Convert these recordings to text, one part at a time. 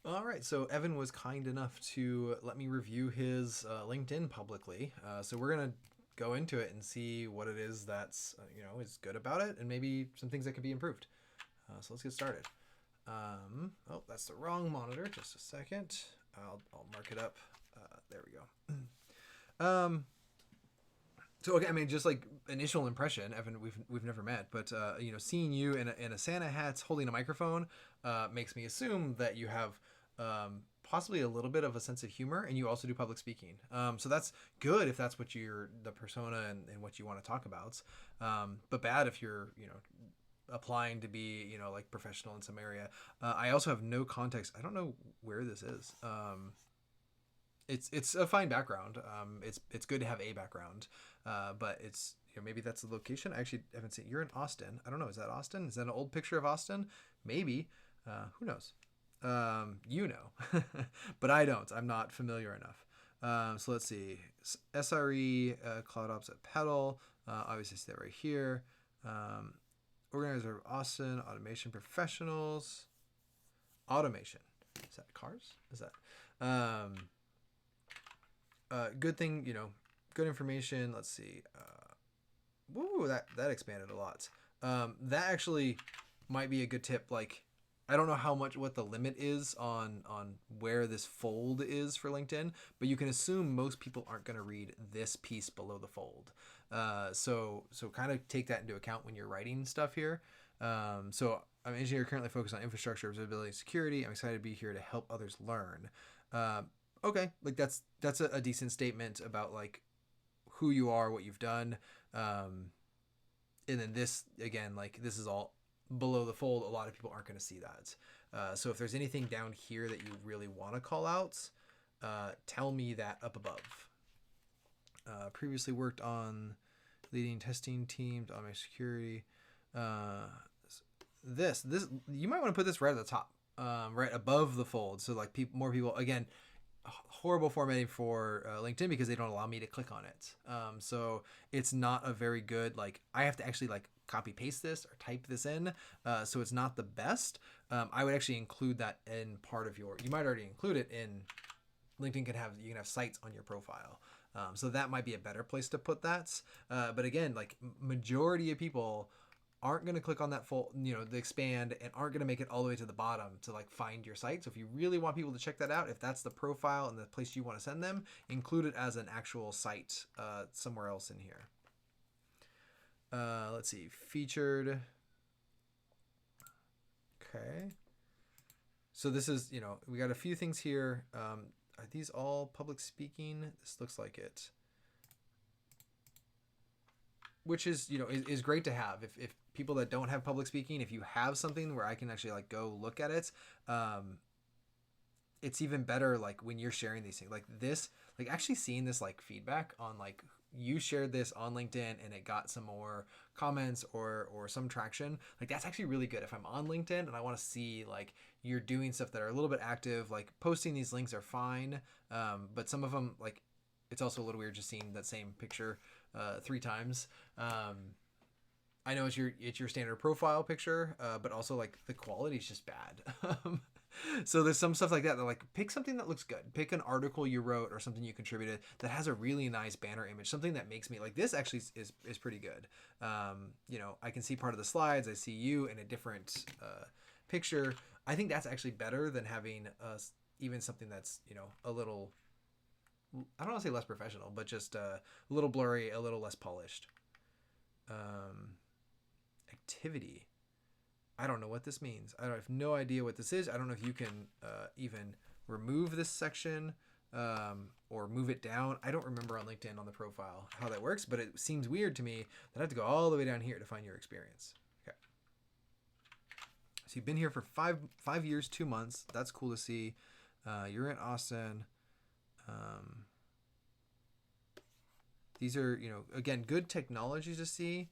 All right, so Evan was kind enough to let me review his LinkedIn publicly. So we're gonna go into it and see what it is that's is good about it, and maybe some things that could be improved. So let's get started. Oh, that's the wrong monitor. Just a second. I'll mark it up. There we go. So okay, I mean, just like initial impression, Evan, we've never met, but seeing you in a Santa hat holding a microphone makes me assume that you have possibly a little bit of a sense of humor, and you also do public speaking. So that's good if that's what you're the persona and what you want to talk about. But bad if you're applying to be like professional in some area. I also have no context. I don't know where this is. It's a fine background. It's good to have a background, but it's maybe that's the location. I actually haven't seen. You're in Austin. I don't know. Is that Austin? Is that an old picture of Austin? Maybe. Who knows? But I don't. I'm not familiar enough. So let's see. SRE Cloud Ops at Pedal. Obviously, see that right here. Organizer of Austin Automation Professionals. Automation. Is that cars? Is that? Good thing, good information. Let's see. Woo, that expanded a lot. That actually might be a good tip. Like, I don't know what the limit is on where this fold is for LinkedIn, but you can assume most people aren't going to read this piece below the fold. So kind of take that into account when you're writing stuff here. So I'm an engineer currently focused on infrastructure, observability, and security. I'm excited to be here to help others learn. Okay, like that's a decent statement about like who you are, what you've done, and then this again, like this is all below the fold. A lot of people aren't going to see that. So if there's anything down here that you really want to call out, tell me that up above. Previously worked on leading testing teams, on my security. This you might want to put this right at the top, right above the fold. So like more people again. Horrible formatting for LinkedIn because they don't allow me to click on it. So it's not a very good like I have to actually like copy paste this or type this in. So it's not the best. I would actually include that in part of your. You might already include it in LinkedIn. You can have sites on your profile. So that might be a better place to put that. But again, like majority of people aren't going to click on that full, the expand and aren't going to make it all the way to the bottom to like find your site. So if you really want people to check that out, if that's the profile and the place you want to send them, include it as an actual site somewhere else in here. Let's see, featured. Okay. So this is, we got a few things here. Are these all public speaking? This looks like it. Which is is great to have if people that don't have public speaking, if you have something where I can actually like go look at it, it's even better like when you're sharing these things like this, like actually seeing this like feedback on like you shared this on LinkedIn and it got some more comments or some traction. Like that's actually really good if I'm on LinkedIn and I want to see like you're doing stuff that are a little bit active. Like posting these links are fine, but some of them like it's also a little weird just seeing that same picture 3 times. I know it's your standard profile picture, but also like the quality is just bad. So there's some stuff like that like pick something that looks good. Pick an article you wrote or something you contributed that has a really nice banner image, something that makes me like this actually is pretty good. I can see part of the slides. I see you in a different picture. I think that's actually better than having even something that's a little, I don't want to say less professional, but just a little blurry, a little less polished. Um, Activity. I don't know what this means. I have no idea what this is. I don't know if you can even remove this section or move it down. I don't remember on LinkedIn on the profile how that works, but it seems weird to me that I have to go all the way down here to find your experience. Okay. So you've been here for 5 years, 2 months. That's cool to see. You're in Austin. Um, these are, again, good technology to see.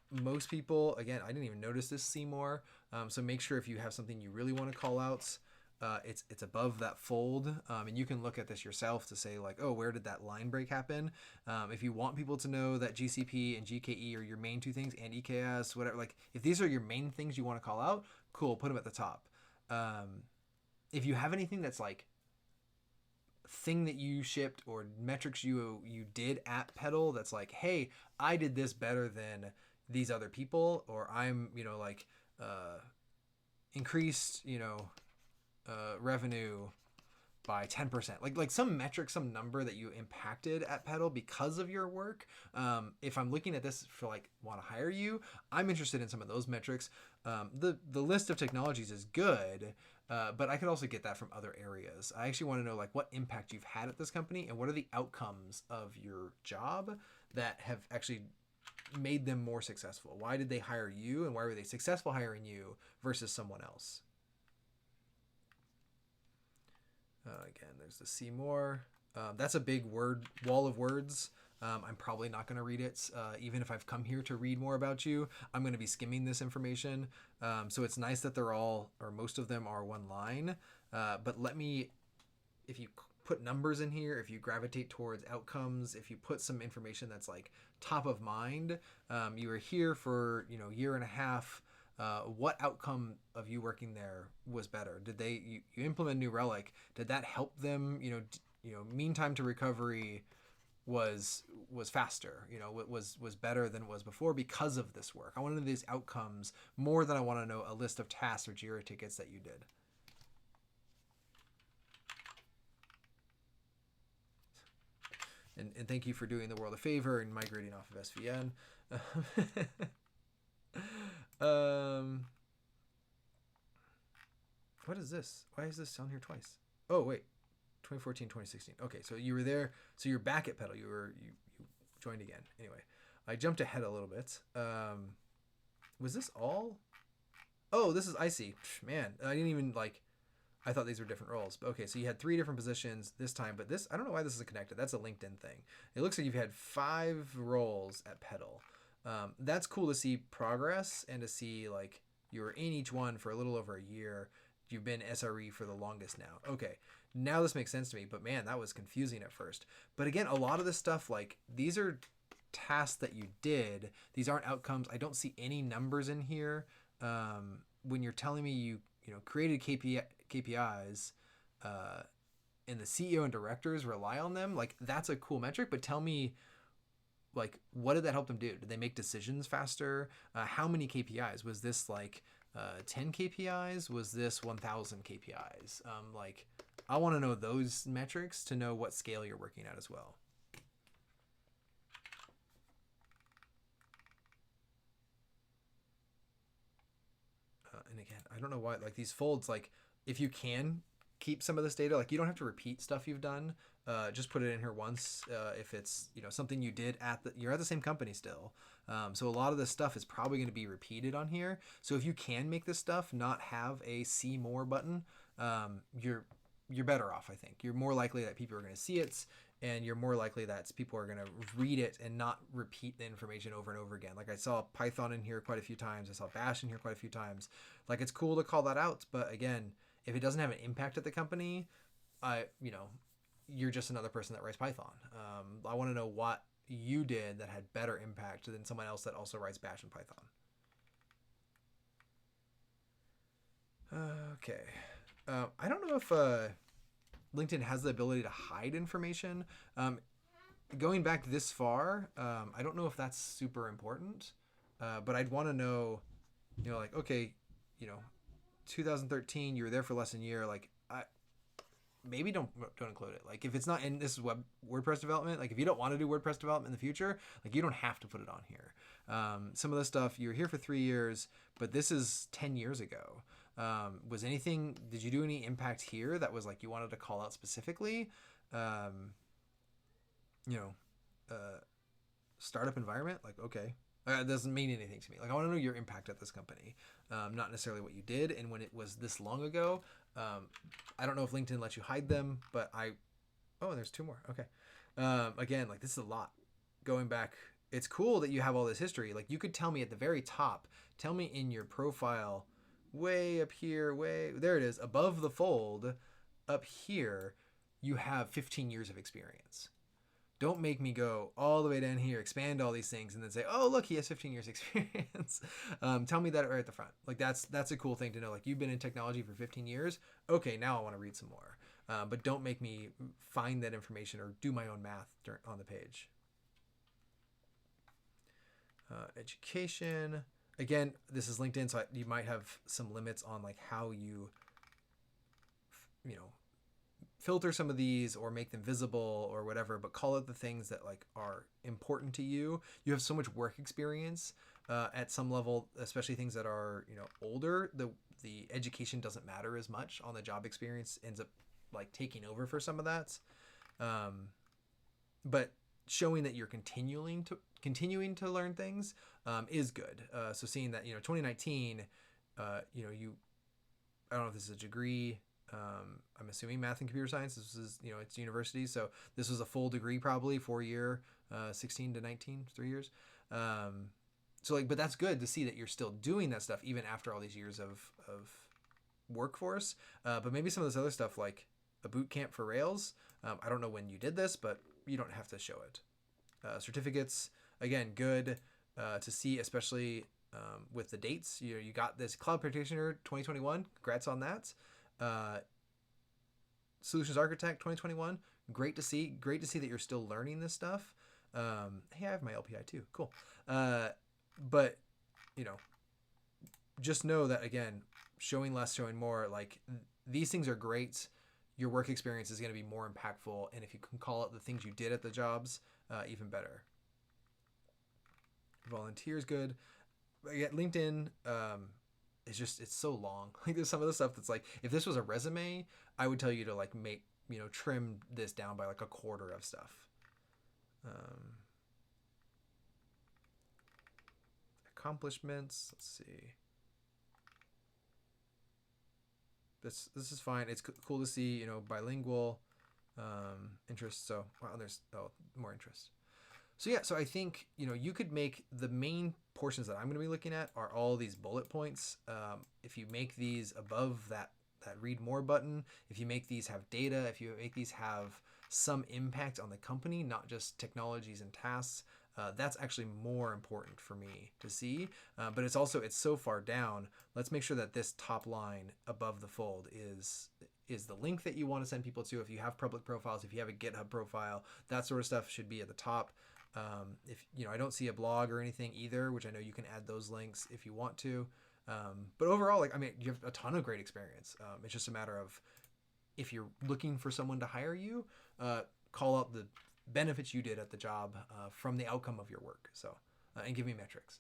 Most people, again, I didn't even notice this, see more. So make sure if you have something you really want to call out, it's above that fold. And you can look at this yourself to say like, oh, where did that line break happen? If you want people to know that GCP and GKE are your main 2 things and EKS, whatever, like if these are your main things you want to call out, cool, put them at the top. if you have anything that's like thing that you shipped or metrics you did at Petal that's like, hey, I did this better than these other people, or I'm, you know, like increased, you know, revenue by 10%, like some metric, some number that you impacted at Petal because of your work. If I'm looking at this for like want to hire you, I'm interested in some of those metrics. The list of technologies is good, but I could also get that from other areas. I actually want to know like what impact you've had at this company and what are the outcomes of your job that have actually made them more successful. Why did they hire you, and why were they successful hiring you versus someone else? Again, there's the see more. That's a big word wall of words. I'm probably not going to read it. Even if I've come here to read more about you, I'm going to be skimming this information. So it's nice that they're all, or most of them are one line. But let me, if you put numbers in here, if you gravitate towards outcomes, if you put some information that's like top of mind, you were here for, you know, year and a half. What outcome of you working there was better? Did you implement New Relic? Did that help them? Mean time to recovery was faster. You know, was better than it was before because of this work. I want to know these outcomes more than I want to know a list of tasks or Jira tickets that you did. And thank you for doing the world a favor and migrating off of SVN. What is this? Why is this on here twice? Oh, wait. 2014, 2016. Okay, so you were there. So you're back at Petal. You joined again. Anyway, I jumped ahead a little bit. Was this all? Oh, this is, I see. Man, I didn't even like, I thought these were different roles. But okay, so you had 3 different positions this time, but this, I don't know why this isn't connected. That's a LinkedIn thing. It looks like you've had 5 roles at Petal. That's cool to see progress and to see like you were in each one for a little over a year. You've been SRE for the longest now. Okay, now this makes sense to me, but man, that was confusing at first. But again, a lot of this stuff, like these are tasks that you did. These aren't outcomes. I don't see any numbers in here. When you're telling me you created KPIs, and the CEO and directors rely on them, like that's a cool metric, but tell me, like, what did that help them do? Did they make decisions faster? How many KPIs? Was this like 10 KPIs? Was this 1,000 KPIs? Like, I want to know those metrics to know what scale you're working at as well. And again, I don't know why, like these folds, like if you can keep some of this data, like you don't have to repeat stuff you've done. Just put it in here once. If it's, something you did you're at the same company still. So a lot of this stuff is probably going to be repeated on here. So if you can make this stuff not have a see more button, you're better off. I think you're more likely that people are going to see it, and you're more likely that people are going to read it and not repeat the information over and over again. Like I saw Python in here quite a few times. I saw Bash in here quite a few times. Like it's cool to call that out, but again, if it doesn't have an impact at the company, you're just another person that writes Python. I want to know what you did that had better impact than someone else that also writes Bash and Python. Okay. I don't know if LinkedIn has the ability to hide information. Going back this far, I don't know if that's super important, but I'd want to know, like, okay, 2013, you were there for less than a year. Like, maybe don't include it. Like if it's not in this WordPress development, like if you don't want to do WordPress development in the future, like you don't have to put it on here. Some of the stuff, you were here for 3 years, but this is 10 years ago. Did you do any impact here that was like you wanted to call out specifically? Startup environment, like, okay. It doesn't mean anything to me. Like I want to know your impact at this company, not necessarily what you did. And when it was this long ago, I don't know if LinkedIn lets you hide them, but there's 2 more. Okay. Again, like this is a lot going back. It's cool that you have all this history. Like you could tell me at the very top, tell me in your profile, way up here, there it is, above the fold, up here, you have 15 years of experience. Don't make me go all the way down here, expand all these things, and then say, oh, look, he has 15 years experience. Tell me that right at the front. Like that's a cool thing to know. Like, you've been in technology for 15 years. Okay, now I want to read some more. But don't make me find that information or do my own math on the page. Education. Again, this is LinkedIn, so you might have some limits on like how you filter some of these or make them visible or whatever, but call it the things that like are important to you. You have so much work experience at some level, especially things that are older. The education doesn't matter as much. On the job experience ends up like taking over for some of that. But showing that you're continuing to learn things is good. So seeing that 2019, you I don't know if this is a degree. I'm assuming math and computer science. This is, it's university. So this was a full degree, probably 4-year, 16 to 19, 3 years. So like, but that's good to see that you're still doing that stuff even after all these years of workforce. But maybe some of this other stuff, like a boot camp for Rails. I don't know when you did this, but you don't have to show it. Certificates, again, good to see, especially with the dates. You got this Cloud Practitioner 2021. Congrats on that. Solutions Architect 2021. Great to see that you're still learning this stuff. Hey, I have my LPI too. Cool. But just know that, again, showing less, showing more, like these things are great. Your work experience is going to be more impactful. And if you can call it the things you did at the jobs, even better. Volunteers, good. Again, LinkedIn, it's so long. Like, there's some of the stuff that's like, if this was a resume, I would tell you to like make, trim this down by like a quarter of stuff. Accomplishments. Let's see. This is fine. It's cool to see, bilingual interests. So, wow, there's more interest. So yeah, so I think, you could make the main portions that I'm going to be looking at are all these bullet points. If you make these above that read more button, if you make these have data, if you make these have some impact on the company, not just technologies and tasks, that's actually more important for me to see. But it's so far down. Let's make sure that this top line above the fold is the link that you want to send people to. If you have public profiles, if you have a GitHub profile, that sort of stuff should be at the top. If I don't see a blog or anything either, which I know you can add those links if you want to. But overall, like, I mean, you have a ton of great experience. It's just a matter of, if you're looking for someone to hire you, call out the benefits you did at the job from the outcome of your work. So, and give me metrics.